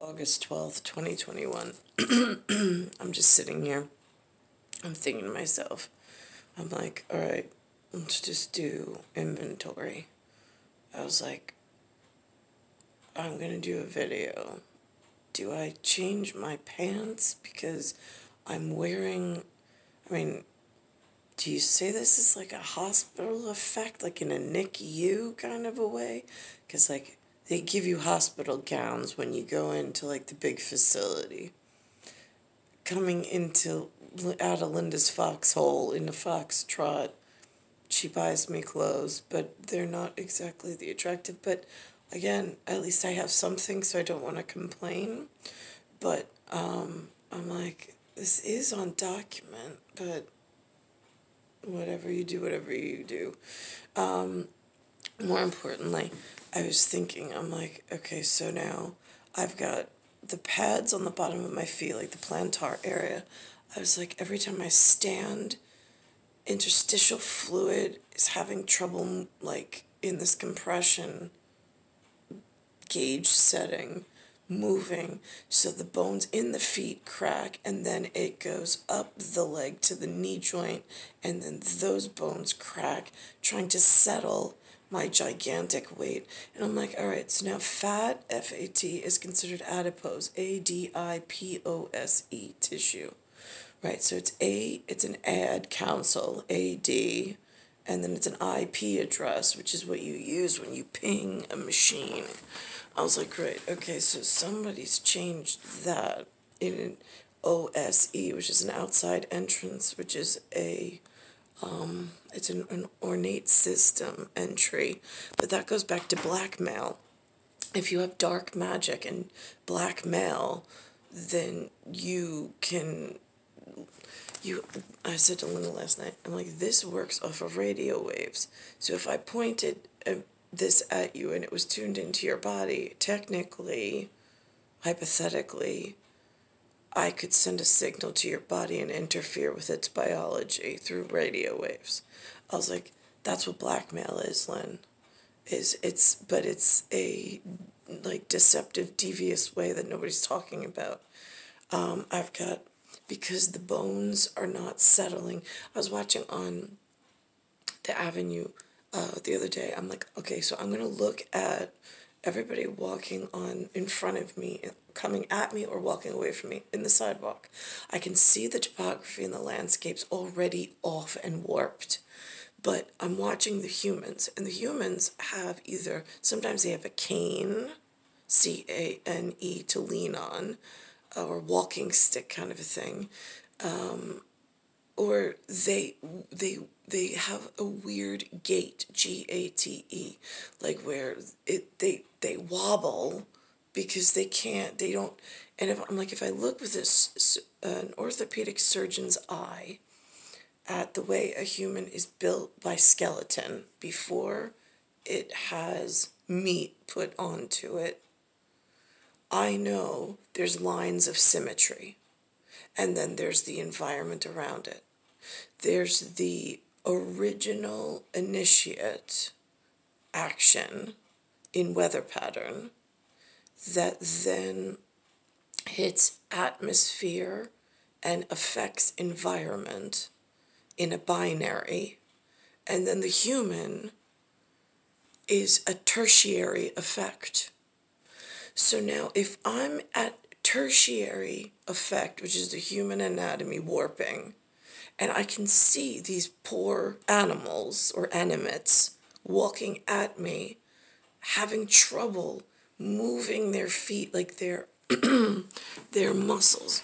August 12th, 2021. I'm just sitting here. I'm thinking to myself, I'm like, all right, let's just do inventory. I was like, I'm going to do a video. Do I change my pants because I'm wearing, do you say this is like a hospital effect, like in a NICU kind of a way? Because, like, they give you hospital gowns when you go into, like, the big facility. Coming out of Linda's foxhole in the foxtrot, she buys me clothes, but they're not exactly the attractive. But, again, at least I have something, so I don't want to complain. But, I'm like, this is on document, but whatever you do. More importantly, I was thinking, I'm like, okay, so now I've got the pads on the bottom of my feet, like the plantar area. I was like, every time I stand, interstitial fluid is having trouble, like, in this compression gauge setting, moving, so the bones in the feet crack, and then it goes up the leg to the knee joint, and then those bones crack, trying to settle my gigantic weight. And I'm like, all right, so now fat, F-A-T, is considered adipose, A-D-I-P-O-S-E, tissue. Right, so it's an ad council, A-D, and then it's an IP address, which is what you use when you ping a machine. I was like, great, okay, so somebody's changed that in an OSE, which is an outside entrance, which is it's an ornate system entry, but that goes back to Blackmail. If you have dark magic and Blackmail, then I said to Linda last night, I'm like, this works off of radio waves. So if I pointed this at you and it was tuned into your body, technically, hypothetically, I could send a signal to your body and interfere with its biology through radio waves. I was like, that's what Blackmail is, Lynn. But it's a, like, deceptive, devious way that nobody's talking about. Because the bones are not settling. I was watching on the Avenue the other day. I'm like, okay, so I'm going to look at everybody walking on in front of me, coming at me or walking away from me in the sidewalk. I can see the topography and the landscapes already off and warped. But I'm watching the humans, and the humans have sometimes they have a cane, C-A-N-E, to lean on, or walking stick kind of a thing, or they have a weird gait, G-A-T-E, like where they wobble because they don't. And if I look with an orthopedic surgeon's eye at the way a human is built by skeleton before it has meat put onto it, I know there's lines of symmetry, and then there's the environment around it. There's the original initiate action in weather pattern that then hits atmosphere and affects environment in a binary, and then the human is a tertiary effect. So now if I'm at tertiary effect, which is the human anatomy warping, and I can see these poor animals or animates walking at me, having trouble moving their feet, like their muscles.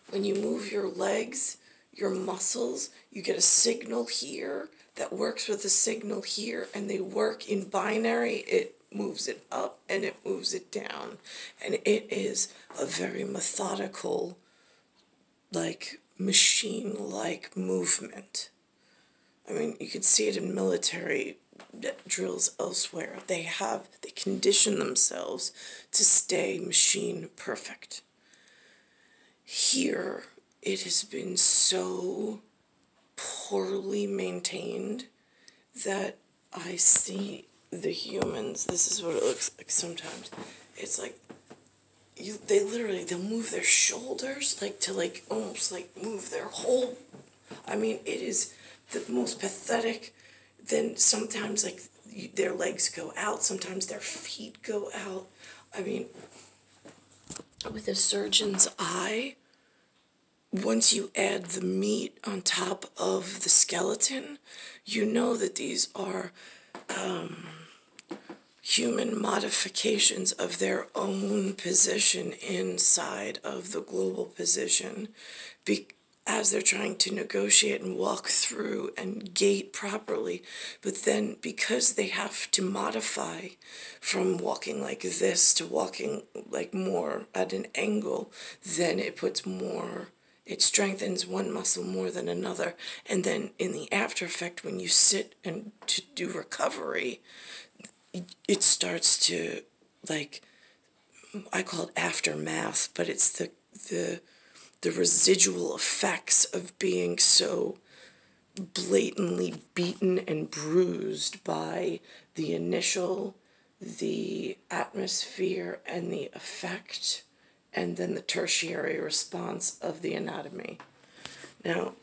When you move your legs, your muscles, you get a signal here that works with a signal here, and they work in binary. It moves it up and it moves it down, and it is a very methodical, like, machine-like movement. I mean, you could see it in military drills elsewhere. They condition themselves to stay machine perfect. Here, it has been so poorly maintained that I see the humans. This is what it looks like sometimes. It's like they'll move their shoulders, like, to, like, almost, like, move their whole, I mean, it is the most pathetic. Then sometimes, like, their legs go out, sometimes their feet go out. I mean, with a surgeon's eye, once you add the meat on top of the skeleton, you know that these are human modifications of their own position inside of the global position, as they're trying to negotiate and walk through and gait properly. But then, because they have to modify from walking like this to walking like more at an angle, then it puts more, it strengthens one muscle more than another. And then in the after effect, when you sit and to do recovery, it starts to, like, I call it aftermath, but it's the residual effects of being so blatantly beaten and bruised by the initial, the atmosphere, and the effect, and then the tertiary response of the anatomy. Now,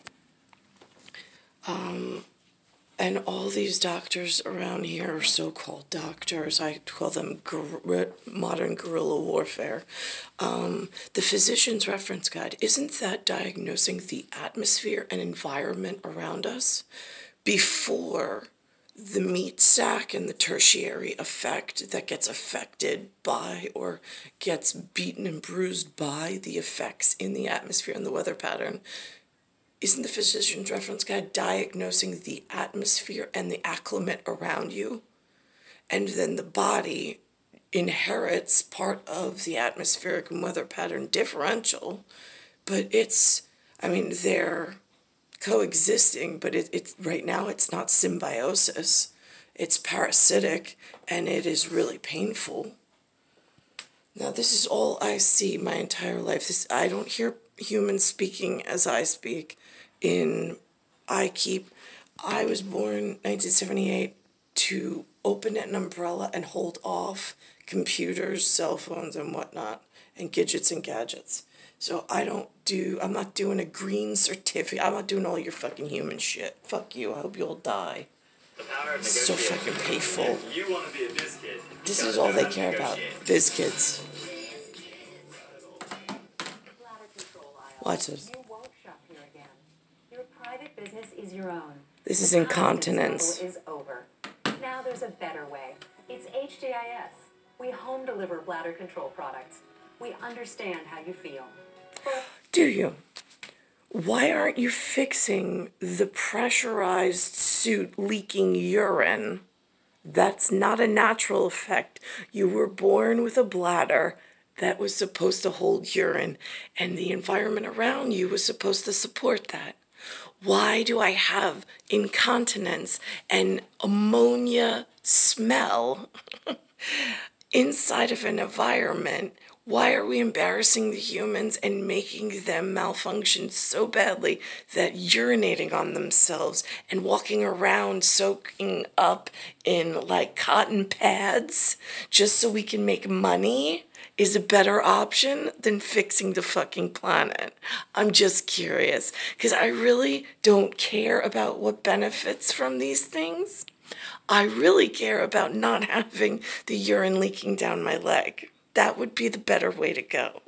and all these doctors around here are so-called doctors. I call them modern guerrilla warfare. The physician's reference guide, isn't that diagnosing the atmosphere and environment around us before the meat sac and the tertiary effect that gets affected by or gets beaten and bruised by the effects in the atmosphere and the weather pattern? Isn't the physician's reference guide diagnosing the atmosphere and the acclimate around you? And then the body inherits part of the atmospheric and weather pattern differential, but it's, I mean, they're coexisting, but it's right now it's not symbiosis. It's parasitic, and it is really painful. Now, this is all I see my entire life. I don't hear humans speaking as I speak. I was born 1978 to open an umbrella and hold off computers, cell phones, and whatnot, and gadgets and gadgets. So I'm not doing a green certificate. I'm not doing all your fucking human shit. Fuck you. I hope you'll die. So fucking painful. You want to be a biz kid. This is all they care about. Biz kids. Watch this. You won't shop here again. Your private business is your own. This is incontinence. Is over. Now there's a better way. It's HDIS. We home deliver bladder control products. We understand how you feel. Do you? Why aren't you fixing the pressurized suit leaking urine? That's not a natural effect. You were born with a bladder that was supposed to hold urine, and the environment around you was supposed to support that. Why do I have incontinence and ammonia smell inside of an environment? Why are we embarrassing the humans and making them malfunction so badly that urinating on themselves and walking around soaking up in like cotton pads just so we can make money is a better option than fixing the fucking planet? I'm just curious, because I really don't care about what benefits from these things. I really care about not having the urine leaking down my leg. That would be the better way to go.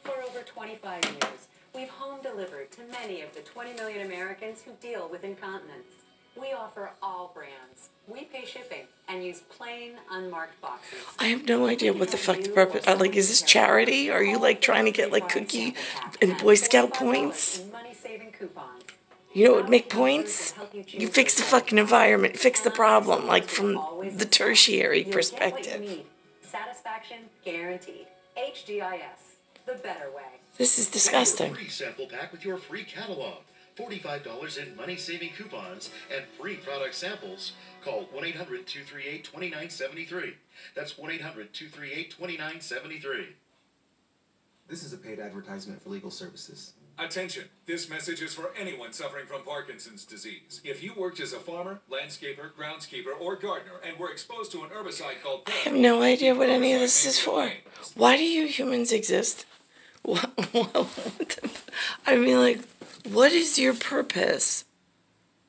For over 25 years, we've home delivered to many of the 20 million Americans who deal with incontinence. We offer all brands. We pay shipping and use plain, unmarked boxes. I have no idea what the fuck the purpose. Like, is this charity? Are you like trying to get like cookie and Boy Scout points? Money-saving coupons. You know what would make points? You fix the fucking environment, fix the problem, like from the tertiary perspective. Satisfaction guaranteed. HDIS, the better way. This is disgusting. Free sample pack with your free catalog. $45 in money-saving coupons and free product samples. Call 1-800-238-2973. That's 1-800-238-2973. This is a paid advertisement for legal services. Attention, this message is for anyone suffering from Parkinson's disease. If you worked as a farmer, landscaper, groundskeeper, or gardener and were exposed to an herbicide called... I have no idea what any of this is for. Why do you humans exist? I mean, like, what is your purpose?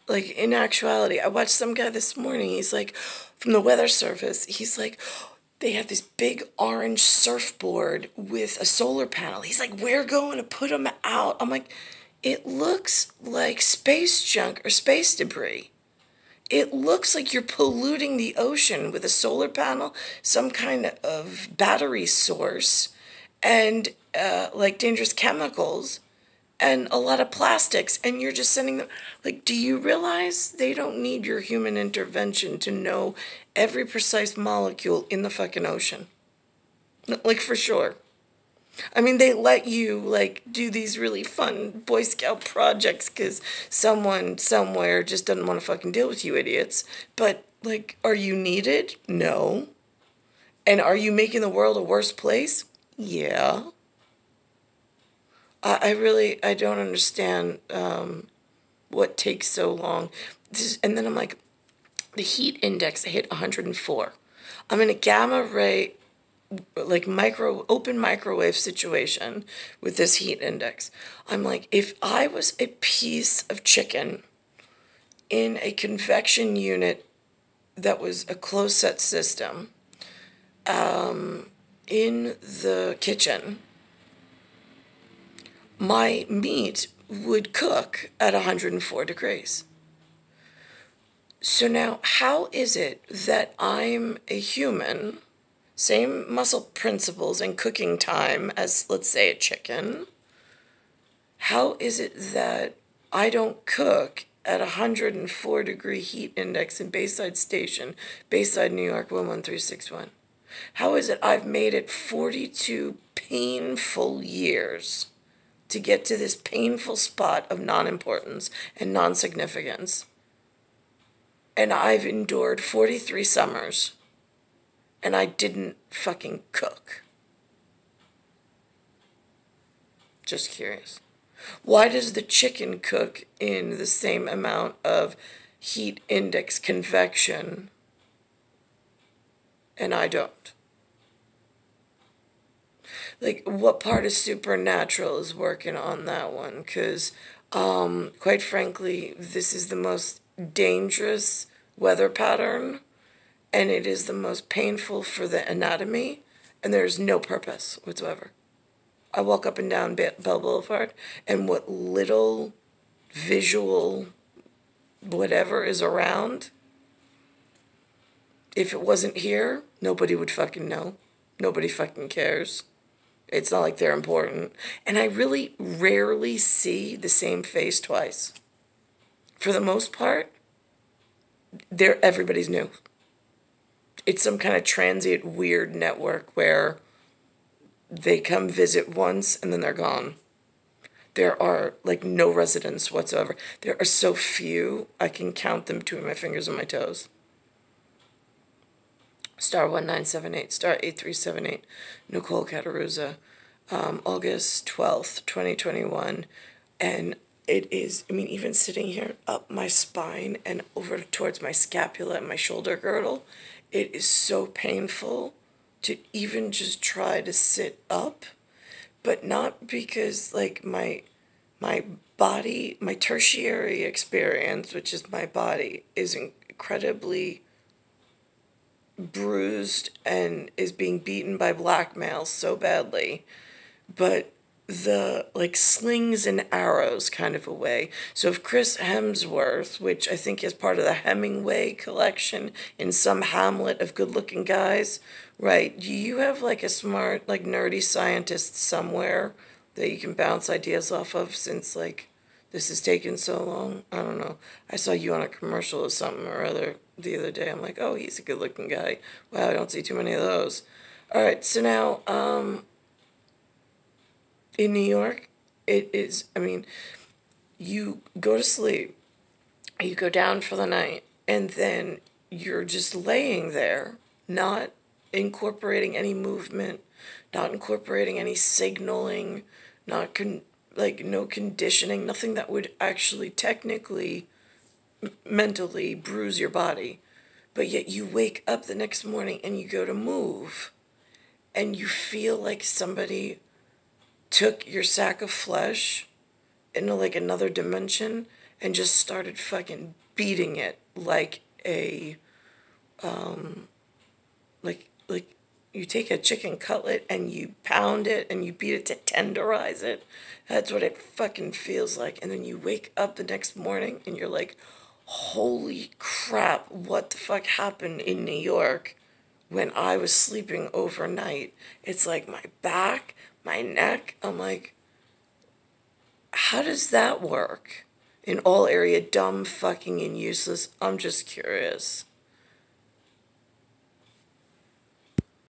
Like, in actuality, I watched some guy this morning, he's like, from the Weather Service, he's like, they have this big orange surfboard with a solar panel. He's like, we're going to put them out. I'm like, it looks like space junk or space debris. It looks like you're polluting the ocean with a solar panel, some kind of battery source, and like dangerous chemicals, and a lot of plastics, and you're just sending them. Like, do you realize they don't need your human intervention to know every precise molecule in the fucking ocean? Like, for sure. I mean, they let you, like, do these really fun Boy Scout projects because someone somewhere just doesn't want to fucking deal with you idiots. But, like, are you needed? No. And are you making the world a worse place? Yeah. I don't understand what takes so long. And then I'm like, the heat index hit 104. I'm in a gamma ray, like open microwave situation with this heat index. I'm like, if I was a piece of chicken in a convection unit that was a closed set system in the kitchen, my meat would cook at 104 degrees. So now, how is it that I'm a human, same muscle principles and cooking time as, let's say, a chicken? How is it that I don't cook at 104 degree heat index in Bayside Station, Bayside, New York, 11361? How is it I've made it 42 painful years to get to this painful spot of non-importance and non-significance? And I've endured 43 summers, and I didn't fucking cook. Just curious. Why does the chicken cook in the same amount of heat index convection, and I don't? Like, what part of Supernatural is working on that one? Because, quite frankly, this is the most dangerous weather pattern, and it is the most painful for the anatomy, and there's no purpose whatsoever. I walk up and down Bell Boulevard, and what little visual whatever is around, if it wasn't here, nobody would fucking know. Nobody fucking cares. It's not like they're important. And I really rarely see the same face twice. For the most part, everybody's new. It's some kind of transient weird network where they come visit once and then they're gone. There are like no residents whatsoever. There are so few, I can count them between my fingers and my toes. Star 1978, star 8378, Nicole Cataruza, August 12th, 2021. And it is, I mean, even sitting here up my spine and over towards my scapula and my shoulder girdle, it is so painful to even just try to sit up, but not because like my body, my tertiary experience, which is my body, is incredibly bruised and is being beaten by Blackmail so badly, but the like slings and arrows kind of a way. So if Chris Hemsworth, which I think is part of the Hemingway collection in some Hamlet of good-looking guys, right? Do you have like a smart, like nerdy scientist somewhere that you can bounce ideas off of, since like this has taken so long? I don't know. I saw you on a commercial or something or other the other day. I'm like, oh, he's a good-looking guy. Wow, I don't see too many of those. All right, so now, in New York, it is, I mean, you go to sleep, you go down for the night, and then you're just laying there, not incorporating any movement, not incorporating any signaling, not like no conditioning, nothing that would actually technically, mentally bruise your body. But yet you wake up the next morning and you go to move and you feel like somebody took your sack of flesh into like another dimension and just started fucking beating it like a like you take a chicken cutlet and you pound it and you beat it to tenderize it. That's what it fucking feels like. And then you wake up the next morning and you're like, holy crap, what the fuck happened in New York when I was sleeping overnight? It's like my back, my neck. I'm like, how does that work? In all area, dumb, fucking, and useless. I'm just curious.